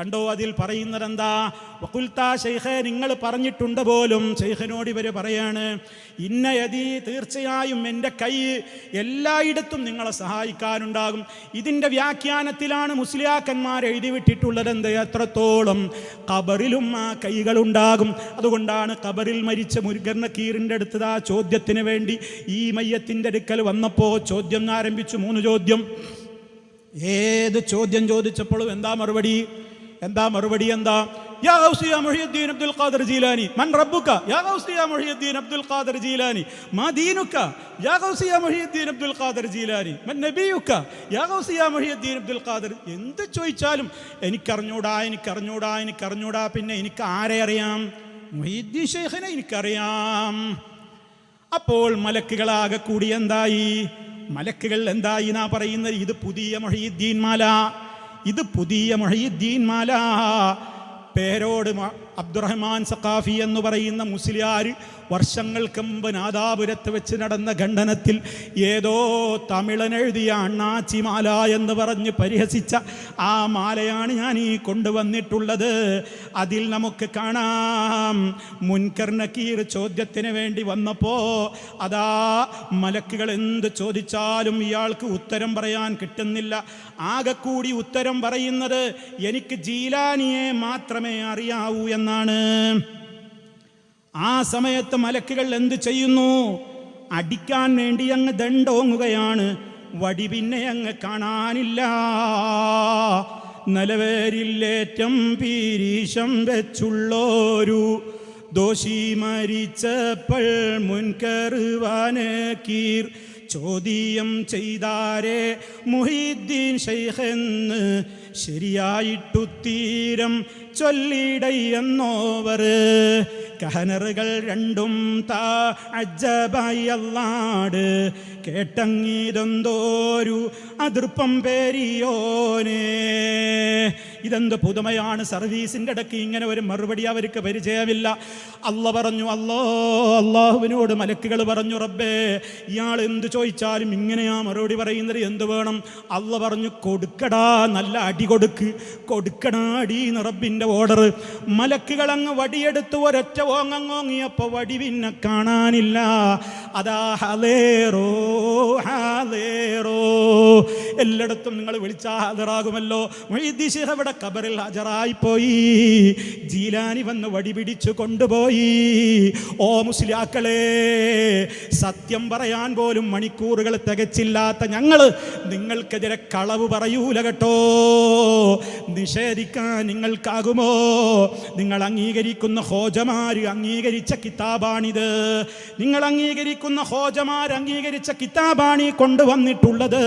കണ്ടോ അതിൽ പറയുന്നത് എന്താ? വഖുൽതാ ശൈഖേ, നിങ്ങൾ പറഞ്ഞിട്ടുണ്ട് പോലും. ശൈഖിനോട് ഇവര് പറയാണ്, ഇന്ന യദി, തീർച്ചയായും എൻ്റെ കൈ എല്ലായിടത്തും നിങ്ങളെ സഹായിക്കാനുണ്ടാകും. ഇതിൻ്റെ വ്യാഖ്യാനത്തിലാണ് മുസ്ലിയാക്കന്മാർ എഴുതി വിട്ടിട്ടുള്ളത് എന്ത്? എത്രത്തോളം ഖബറിലും ആ കൈകളുണ്ടാകും. അതുകൊണ്ടാണ് ഖബറിൽ മരിച്ച മുൻകർ നക്കീറിൻ്റെ അടുത്ത് ആ ചോദ്യത്തിന് വേണ്ടി ഈ മയ്യത്തിൻ്റെ അടുക്കൽ വന്നപ്പോൾ ചോദ്യം ആരംഭിച്ചു. 3 ചോദ്യം. ഏത് ചോദ്യം ചോദിച്ചപ്പോഴും എന്താ മറുപടി? എന്താ? യാ ഗൗസി യാ മുഹ്യിദ്ദീൻ അബ്ദുൽ ഖാദിർ ജീലാനി, മൻ റബ്ബുക? യാ ഗൗസി യാ മുഹ്യിദ്ദീൻ അബ്ദുൽ ഖാദിർ ജീലാനി, മാ ദീനുക? യാ ഗൗസി യാ മുഹ്യിദ്ദീൻ അബ്ദുൽ ഖാദിർ ജീലാനി, മൻ നബിയുക? യാ ഗൗസി യാ മുഹ്യിദ്ദീൻ അബ്ദുൽ ഖാദിർ. എന്ത് ചോദിച്ചാലും എനിക്കറിഞ്ഞൂടാ. പിന്നെ എനിക്ക് ആരെ അറിയാം? മുഹ്യിദ്ദീൻ ശൈഖിനെ എനിക്കറിയാം. അപ്പോൾ മലക്കുകളാകെ കൂടി എന്തായി? മലക്കുകൾ എന്തായി എന്നാ പറയുന്നത്? ഇത് പുതിയ മുഹ്യിദ്ദീൻ മാല. പേരോട് അബ്ദുറഹ്മാൻ സഖാഫി എന്ന് പറയുന്ന മുസ്ലിയാർ വർഷങ്ങൾക്ക് മുമ്പ് നാദാപുരത്ത് വെച്ച് നടന്ന ഖണ്ഡനത്തിൽ ഏതോ തമിഴൻ എഴുതിയ അണ്ണാച്ചി മാല എന്ന് പറഞ്ഞ് പരിഹസിച്ച ആ മാലയാണ് ഞാൻ ഈ കൊണ്ടുവന്നിട്ടുള്ളത്. അതിൽ നമുക്ക് കാണാം, മുൻകർ നക്കീർ ചോദ്യത്തിന് വേണ്ടി വന്നപ്പോൾ അതാ മലക്കുകൾ എന്ത് ചോദിച്ചാലും ഇയാൾക്ക് ഉത്തരം പറയാൻ കിട്ടുന്നില്ല. ആകെ കൂടി ഉത്തരം പറയുന്നത് എനിക്ക് ജീലാനിയെ മാത്രമേ അറിയാവൂ എന്നാണ്. ആ സമയത്ത് മലക്കുകൾ എന്ത് ചെയ്യുന്നു? അടിക്കാൻ വേണ്ടി അങ്ങ് ദണ്ടോങ്ങുകയാണ്. വടി പിന്നെ അങ്ങ് കാണാനില്ല. നിലവേരിലേറ്റം പീരീശം വെച്ചുള്ളോരു ദോഷി മരിച്ചപ്പോൾ മുൻകർ നക്കീർ ചോദ്യം ചെയ്താരേ മുഹ്യിദ്ദീൻ ശൈഖെന്ന് ശരിയായിട്ടുത്തീരം ചൊല്ലിടയെന്നോവർ. കഹനറുകൾ രണ്ടും അജ്ജബായി അല്ലാട് കേട്ടങ്ങീതെന്തോരു അതിർപ്പം പേരിയോനെ. ഇതെന്ത് പുതുമയാണ്! സർവീസിൻ്റെ ഇടയ്ക്ക് ഇങ്ങനെ ഒരു മറുപടി അവർക്ക് പരിചയമില്ല. അള്ളാഹുവിനോട് മലക്കുകൾ പറഞ്ഞു, റബ്ബേ, ഇയാൾ എന്ത് ചോദിച്ചാലും ഇങ്ങനെയാ മറുപടി പറയുന്നത്, എന്ത് വേണം? അള്ള പറഞ്ഞു, കൊടുക്കടാ, നല്ല അടി കൊടുക്കടാ അടി എന്ന് റബ്ബിൻ്റെ ഓർഡർ. മലക്കുകൾ അങ്ങ് വടിയെടുത്ത് ഒരൊറ്റ ഓങ്ങോങ്ങിയപ്പോൾ വടി പിന്നെ കാണാനില്ല. അതാ ഹലേറോ എല്ലായിടത്തും നിങ്ങൾ വിളിച്ചാൽ ഹാജറാകുമല്ലോ. മുഹ്യിദ്ദീൻ ശൈഖ് ഇവിടെ ഖബറിൽ ഹാജറായിപ്പോയി. ജീലാനി വന്ന് വടി പിടിച്ചു കൊണ്ടുപോയി. ഓ മുസ്ലിയാക്കളെ, സത്യം പറയാൻ പോലും മണിക്കൂറുകൾ തികച്ചില്ലാത്ത ഞങ്ങൾ നിങ്ങൾക്കെതിരെ കളവ് പറയൂല കേട്ടോ. നിഷേധിക്കാൻ നിങ്ങൾക്കാകുമോ? നിങ്ങൾ അംഗീകരിക്കുന്ന ഹോജമാര് അംഗീകരിച്ച കിതാബാണിത്. നിങ്ങൾ അംഗീകരിക്കുന്ന ഹോജമാർ അംഗീകരിച്ച കിതാബാണ് ഈ കൊണ്ടുവന്നിട്ടുള്ളത്.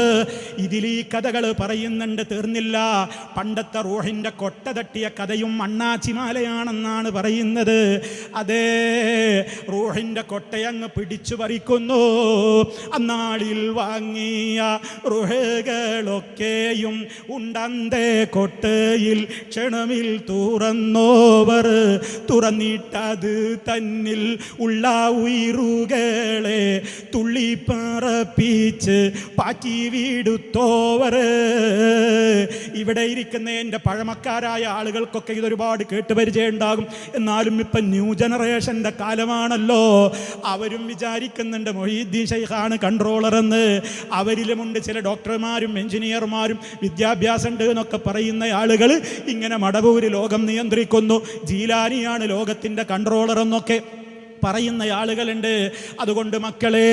ഇതിൽ ഈ കഥകൾ പറയുന്നുണ്ട്, തീർന്നില്ല. പണ്ടത്തെ റൂഹിൻ്റെ കൊട്ട തട്ടിയ കഥയും അണ്ണാച്ചിമാലയാണെന്നാണ് പറയുന്നത്. അതേ, റൂഹിൻ്റെ കൊട്ടയങ്ങ് പിടിച്ചു പറിക്കുന്നു. അന്നാളിൽ വാങ്ങിയ റൂഹുകളൊക്കെയും ഉണ്ടന്തേ കൊട്ടയിൽ ക്ഷണമിൽ തുറന്നോവർ. തുറന്നിട്ടത് തന്നിൽ ഉള്ള ഉയരുകളെ തുള്ളിപ്പറപ്പിച്ച് പാറ്റി വീടുത്തോവർ. ഇവിടെ ഇരിക്കുന്ന എൻ്റെ പഴമക്കാരായ ആളുകൾക്കൊക്കെ ഇതൊരുപാട് കേട്ടുപരിചയം ഉണ്ടാകും. എന്നാലും ഇപ്പം ന്യൂ ജനറേഷൻ്റെ കാലമാണല്ലോ. അവരും വിചാരിക്കുന്നുണ്ട് മുഹ്യിദ്ദീൻ ശൈഖാണ് കൺട്രോളർ എന്ന്. അവരിലുമുണ്ട് ചില ഡോക്ടർമാരും എഞ്ചിനീയർമാരും വിദ്യാഭ്യാസം ഉണ്ട് എന്നൊക്കെ പറയുന്ന ആളുകൾ ഇങ്ങനെ മടവൂര് ലോകം നിയന്ത്രിക്കുന്നു, ജീലാനിയാണ് ലോകത്തിൻ്റെ കൺട്രോളർ എന്നൊക്കെ പറയുന്ന ആളുകളുണ്ട്. അതുകൊണ്ട് മക്കളെ,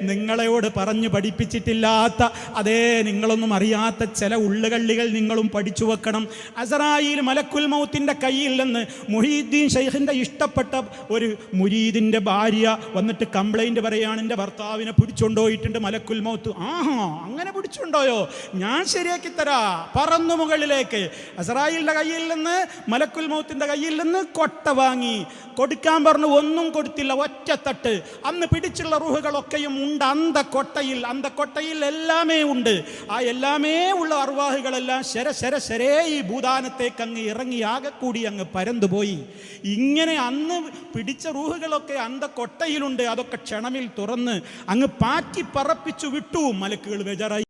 നിങ്ങളോട് പറഞ്ഞു പഠിപ്പിച്ചിട്ടില്ലാത്ത, അതേ നിങ്ങളൊന്നും അറിയാത്ത ചില ഉള്ളുകള്ളികൾ നിങ്ങളും പഠിച്ചു വെക്കണം. അസ്റായീൽ മലക്കുൽ മൗത്തിൻ്റെ കയ്യിൽ നിന്ന് മുഹ്യിദ്ദീൻ ശൈഖിൻ്റെ ഇഷ്ടപ്പെട്ട ഒരു മുരീദിൻ്റെ ഭാര്യ വന്നിട്ട് കംപ്ലൈൻറ്റ് പറയുകയാണ്, എൻ്റെ ഭർത്താവിനെ പിടിച്ചുകൊണ്ടുപോയിട്ടുണ്ട് മലക്കുൽ മൗത്ത്. ആഹാ, അങ്ങനെ പിടിച്ചുകൊണ്ടോയോ? ഞാൻ ശരിയാക്കി തരാ. പറന്നു മുകളിലേക്ക് അസ്റായീലിൻ്റെ കയ്യിൽ നിന്ന്, മലക്കുൽ മൗത്തിൻ്റെ കയ്യിൽ നിന്ന് കൊട്ട വാങ്ങി കൊടുക്കാൻ പറഞ്ഞു. ഒന്നും കൊടുത്തില്ല, ഒറ്റത്തട്ട്. അന്ന് പിടിച്ചുള്ള റൂഹുകളൊക്കെയും ഉണ്ട് അന്തക്കൊട്ടയിൽ എല്ലാമേ ഉണ്ട്. ആ എല്ലാമേ ഉള്ള അർവാഹുകളെല്ലാം ശരേ ഈ ഭൂദാനത്തേക്ക് അങ്ങ് ഇറങ്ങി ആകെ കൂടി അങ്ങ് പരന്നുപോയി. ഇങ്ങനെ അന്ന് പിടിച്ച റൂഹുകളൊക്കെ അന്തക്കൊട്ടയിലുണ്ട്. അതൊക്കെ ക്ഷണമിൽ തുറന്ന് അങ്ങ് പാറ്റി പറപ്പിച്ചു വിട്ടു. മലക്കുകൾ ബേജാറായി.